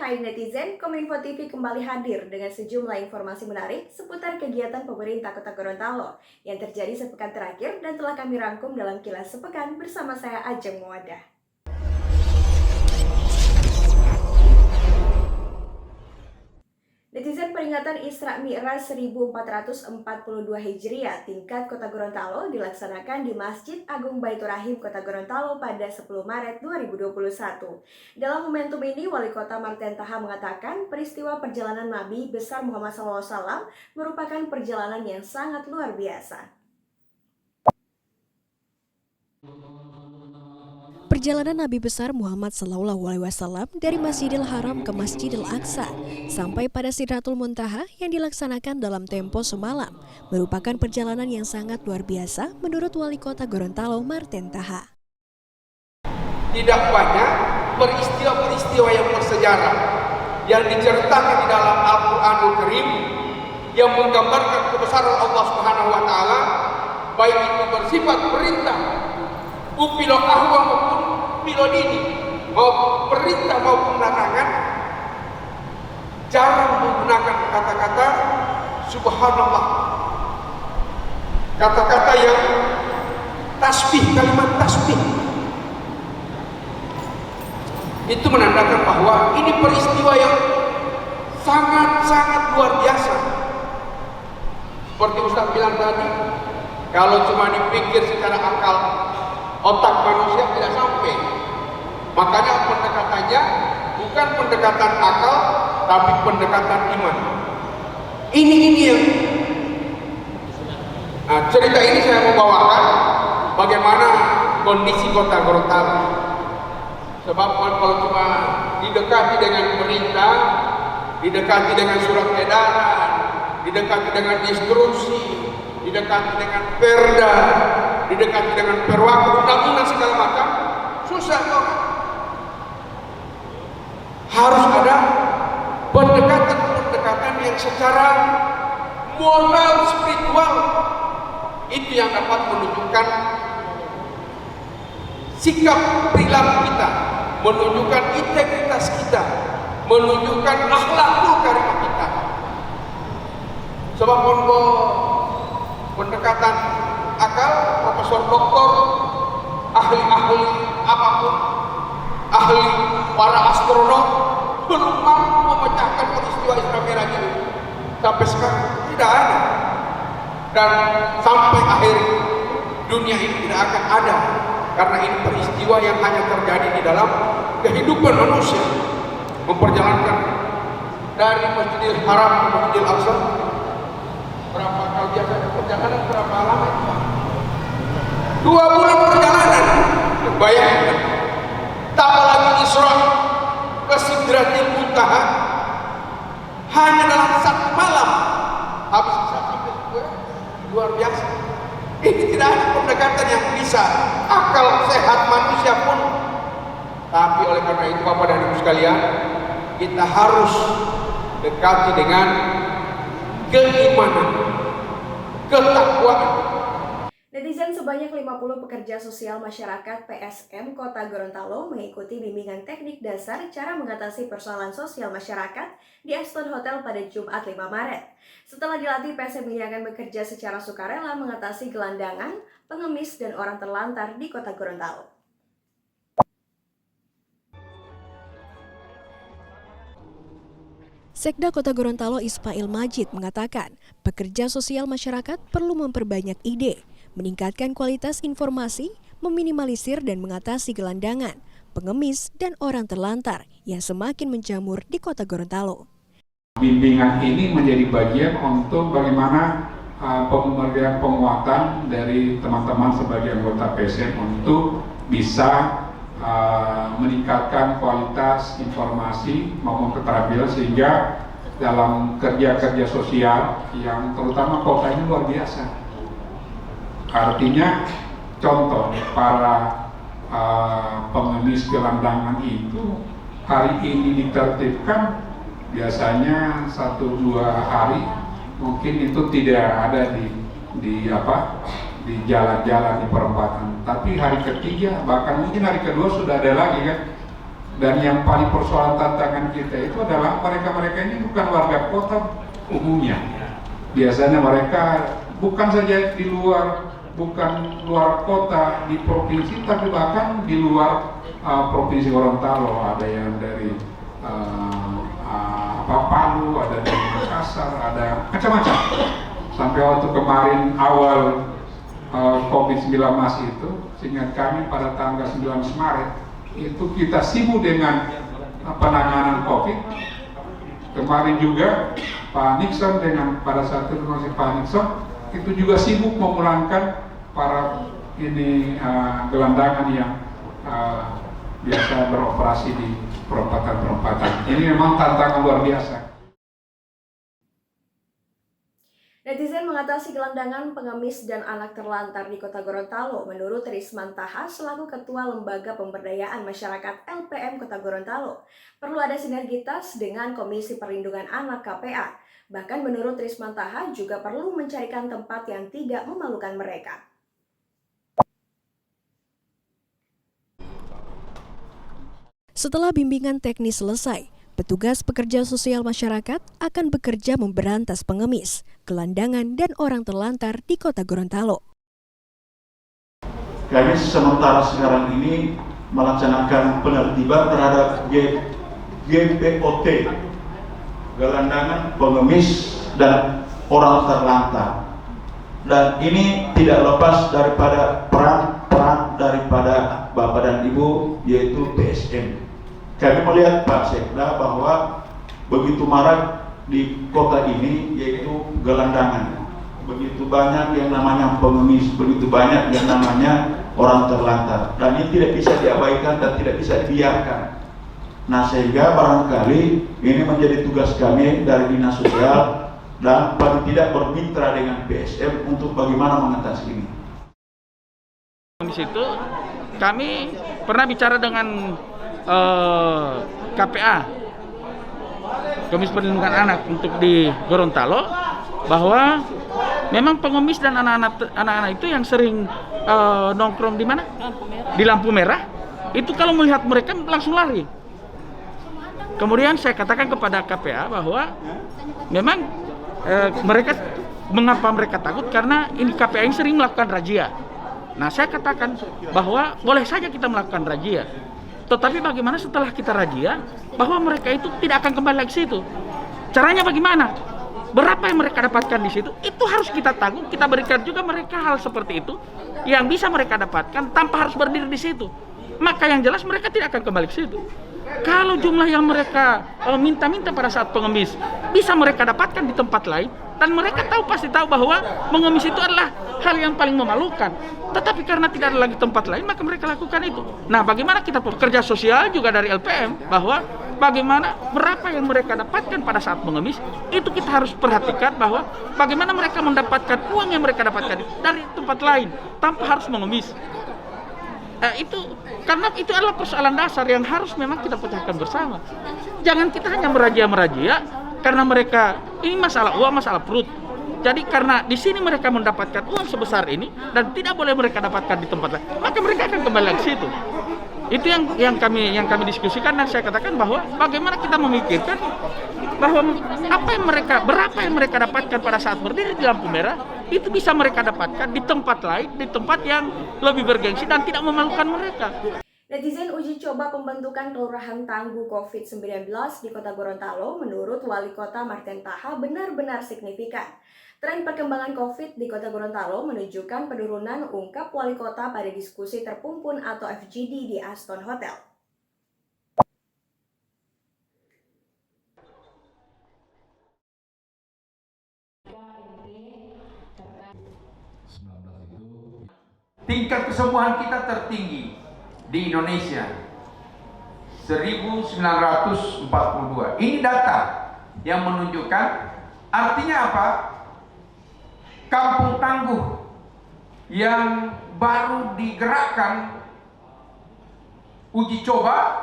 hai netizen, Kominfo TV kembali hadir dengan sejumlah informasi menarik seputar kegiatan pemerintah Kota Gorontalo yang terjadi sepekan terakhir dan telah kami rangkum dalam Kilas Sepekan bersama saya Ajeng Muwadah. Netizen peringatan Isra Mi'raj 1442 Hijriah tingkat Kota Gorontalo dilaksanakan di Masjid Agung Baitur Rahim Kota Gorontalo pada 10 Maret 2021. Dalam momentum ini, Wali Kota Marten Taha mengatakan peristiwa perjalanan Nabi besar Muhammad SAW merupakan perjalanan yang sangat luar biasa. Perjalanan Nabi besar Muhammad SAW dari Masjidil Haram ke Masjidil Aqsa sampai pada Sidratul Muntaha yang dilaksanakan dalam tempo semalam merupakan perjalanan yang sangat luar biasa menurut Wali Kota Gorontalo Marten Taha. Tidak banyak peristiwa-peristiwa yang bersejarah yang diceritakan di dalam Al-Quranul Karim yang menggambarkan kebesaran Allah Subhanahu wa Ta'ala, baik itu bersifat perintah upilo ahwa maupun pilodini, maupun perintah maupun larangan, jarang menggunakan kata-kata subhanallah, kata-kata yang tasbih, kalimat tasbih. Itu menandakan bahwa ini peristiwa yang sangat-sangat luar biasa. Seperti Ustaz bilang tadi, kalau cuma dipikir secara akal, otak manusia tidak sampai. Makanya pendekatannya bukan pendekatan akal, tapi pendekatan iman. Ini yang cerita ini saya mau bawakan bagaimana kondisi Kota Gorontalo. Sebab kalau cuma didekati dengan perintah, didekati dengan surat edaran, didekati dengan instruksi, didekati dengan perda, didekati dengan perwak, undang-undang segala macam, susah kok. Harus ada pendekatan yang secara moral spiritual, itu yang dapat menunjukkan sikap perilaku kita, menunjukkan integritas kita, menunjukkan akhlakul karimah kita. Sebab untuk pendekatan akal, profesor doktor, ahli-ahli apapun, ahli para astronom belum mampu memecahkan peristiwa Isra Mi'raj ini. Sampai sekarang tidak ada, dan sampai akhir dunia ini tidak akan ada, karena ini peristiwa yang hanya terjadi di dalam kehidupan manusia, memperjalankan dari Masjidil Haram ke Masjidil Aqsa. Berapa kali biasa perjalanan, berapa lama itu Pak? 2 bulan perjalanan. Bayangkan, tambah lagi Isra ke Sidratil Muntaha hanya dalam 1 malam habis sampai luar biasa. Ini tidak ada pendekatan yang bisa akal sehat manusia pun. Tapi oleh karena itu Bapak dan Ibu sekalian, kita harus dekati dengan keimanan, ketakwaan. Netizen sebanyak 50 pekerja sosial masyarakat PSM Kota Gorontalo mengikuti bimbingan teknik dasar cara mengatasi persoalan sosial masyarakat di Aston Hotel pada Jumat 5 Maret. Setelah dilatih, PSM ini akan bekerja secara sukarela mengatasi gelandangan, pengemis, dan orang terlantar di Kota Gorontalo. Sekda Kota Gorontalo Ismail Majid mengatakan, pekerja sosial masyarakat perlu memperbanyak ide, meningkatkan kualitas informasi, meminimalisir dan mengatasi gelandangan, pengemis, dan orang terlantar yang semakin menjamur di Kota Gorontalo. Bimbingan ini menjadi bagian untuk bagaimana pemberian penguatan dari teman-teman sebagai anggota PSM untuk bisa meningkatkan kualitas informasi maupun keterampilan, sehingga dalam kerja-kerja sosial yang terutama kota ini luar biasa. Artinya contoh para pengemis gelandangan itu hari ini ditertibkan, biasanya 1-2 hari mungkin itu tidak ada di jalan-jalan, di perempatan. Tapi hari ketiga, bahkan mungkin hari kedua sudah ada lagi kan. Dan yang paling persoalan tantangan kita itu adalah mereka-mereka ini bukan warga kota umumnya. Biasanya mereka bukan saja di luar kota, di provinsi, tapi bahkan di luar provinsi Gorontalo. Ada yang dari Palu, ada dari Makassar, ada macam-macam. Sampai waktu kemarin awal COVID-19 itu, seingat kami pada tanggal 19 Maret itu kita sibuk dengan penanganan COVID. Kemarin juga Pak Nixon dengan pada saat itu masih Pak Nixon itu juga sibuk memulangkan para gelandangan yang biasa beroperasi di perempatan-perempatan. Ini memang tantangan luar biasa. Netizen mengatasi gelandangan, pengemis, dan anak terlantar di Kota Gorontalo. Menurut Risman Taha, selaku Ketua Lembaga Pemberdayaan Masyarakat LPM Kota Gorontalo, perlu ada sinergitas dengan Komisi Perlindungan Anak KPA. Bahkan menurut Risman Taha juga perlu mencarikan tempat yang tidak memalukan mereka. Setelah bimbingan teknis selesai, petugas pekerja sosial masyarakat akan bekerja memberantas pengemis, gelandangan, dan orang terlantar di Kota Gorontalo. Kami sementara sekarang ini melaksanakan penertiban terhadap GPOT, gelandangan, pengemis, dan orang terlantar. Dan ini tidak lepas daripada peran daripada Bapak dan Ibu, yaitu PSM. Kami melihat Pak Sekda bahwa begitu marak di kota ini yaitu gelandangan, begitu banyak yang namanya pengemis, begitu banyak yang namanya orang terlantar, dan ini tidak bisa diabaikan dan tidak bisa dibiarkan. Nah, sehingga barangkali ini menjadi tugas kami dari Dinas Sosial dan paling tidak bermitra dengan PSM untuk bagaimana mengatasi ini. Di situ kami pernah bicara dengan KPA, Komisi Perlindungan Anak untuk di Gorontalo, bahwa memang pengemis dan anak-anak itu yang sering nongkrong di mana? Di lampu merah. Itu kalau melihat mereka langsung lari. Kemudian saya katakan kepada KPA bahwa memang mengapa mereka takut, karena ini KPA yang sering melakukan razia. Nah, saya katakan bahwa boleh saja kita melakukan razia, tetapi bagaimana setelah kita razia bahwa mereka itu tidak akan kembali lagi ke situ. Caranya bagaimana? Berapa yang mereka dapatkan di situ, itu harus kita tanggung. Kita berikan juga mereka hal seperti itu yang bisa mereka dapatkan tanpa harus berdiri di situ. Maka yang jelas mereka tidak akan kembali ke situ. Kalau jumlah yang mereka minta-minta pada saat pengemis bisa mereka dapatkan di tempat lain, dan mereka pasti tahu bahwa mengemis itu adalah hal yang paling memalukan. Tetapi karena tidak ada lagi tempat lain, maka mereka lakukan itu. Nah, bagaimana kita pekerja sosial juga dari LPM, bahwa bagaimana berapa yang mereka dapatkan pada saat mengemis, itu kita harus perhatikan bahwa bagaimana mereka mendapatkan uang yang mereka dapatkan dari tempat lain tanpa harus mengemis. Itu karena itu adalah persoalan dasar yang harus memang kita pecahkan bersama. Jangan kita hanya merajia karena mereka ini masalah uang, masalah perut. Jadi karena di sini mereka mendapatkan uang sebesar ini dan tidak boleh mereka dapatkan di tempat lain, maka mereka akan kembali ke situ. Itu yang kami diskusikan, dan saya katakan bahwa bagaimana kita memikirkan bahwa berapa yang mereka dapatkan pada saat berdiri di lampu merah, itu bisa mereka dapatkan di tempat lain, di tempat yang lebih bergengsi dan tidak memalukan mereka. Netizen uji coba pembentukan Kelurahan Tangguh COVID-19 di Kota Gorontalo menurut Wali Kota Martin Taha benar-benar signifikan. Tren perkembangan COVID di Kota Gorontalo menunjukkan penurunan, ungkap Wali Kota pada diskusi terpumpun atau FGD di Aston Hotel. Tingkat kesembuhan kita tertinggi di Indonesia 1942. Ini data yang menunjukkan, artinya apa? Kampung Tangguh yang baru digerakkan uji coba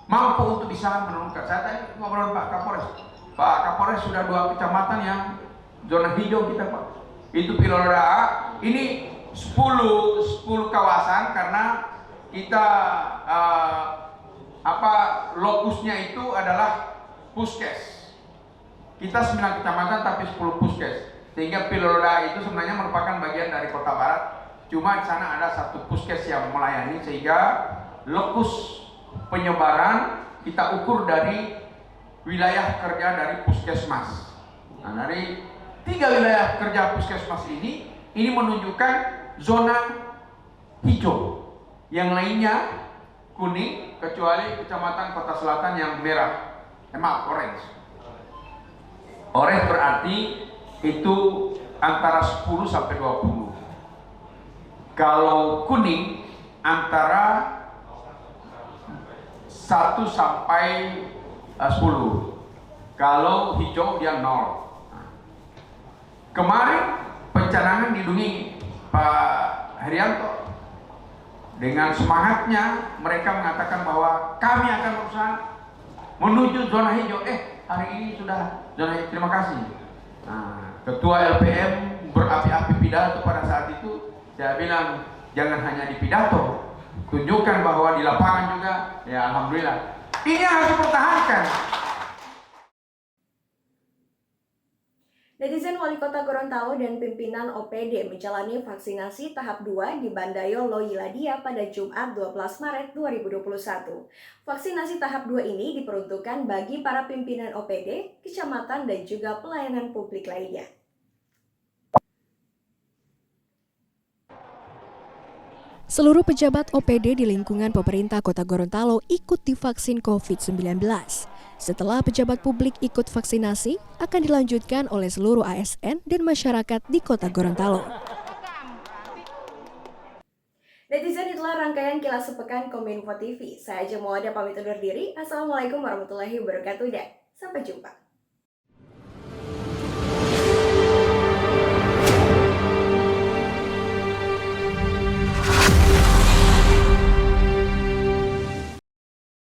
mampu untuk bisa menurunkan. Saya tadi ngobrol Pak Kapolres. Pak Kapolres sudah 2 kecamatan yang zona hijau kita, Pak. Itu Pilolda. Ini 10 kawasan karena kita lokusnya itu adalah puskes. Kita 9 kecamatan tapi 10 puskes. Sehingga Piloroda itu sebenarnya merupakan bagian dari Kota Barat. Cuma di sana ada 1 puskes yang melayani, sehingga lokus penyebaran kita ukur dari wilayah kerja dari puskesmas. Nah, dari 3 wilayah kerja puskesmas ini menunjukkan zona hijau. Yang lainnya kuning, kecuali kecamatan Kota Selatan yang merah. Maaf, orange. Orange berarti itu antara 10 sampai 20. Kalau kuning antara 1 sampai 10. Kalau hijau dia 0. Kemarin pencanangan dilindungi Pak Herianto. Dengan semangatnya mereka mengatakan bahwa kami akan berusaha menuju zona hijau. Hari ini sudah zona hijau. Terima kasih. Nah, Ketua LPM berapi-api pidato pada saat itu. Saya bilang jangan hanya di pidato, tunjukkan bahwa di lapangan juga. Ya, alhamdulillah. Ini harus dipertahankan. Netizen Wali Kota Gorontalo dan pimpinan OPD menjalani vaksinasi tahap 2 di Bandayo Loyiladia pada Jumat 12 Maret 2021. Vaksinasi tahap 2 ini diperuntukkan bagi para pimpinan OPD, kecamatan, dan juga pelayanan publik lainnya. Seluruh pejabat OPD di lingkungan pemerintah Kota Gorontalo ikut divaksin COVID-19. Setelah pejabat publik ikut vaksinasi, akan dilanjutkan oleh seluruh ASN dan masyarakat di Kota Gorontalo. Netizen, itulah rangkaian Kilas Sepekan Kominfo TV. Saya Aja Mawada pamit undur diri. Assalamualaikum warahmatullahi wabarakatuh dan sampai jumpa.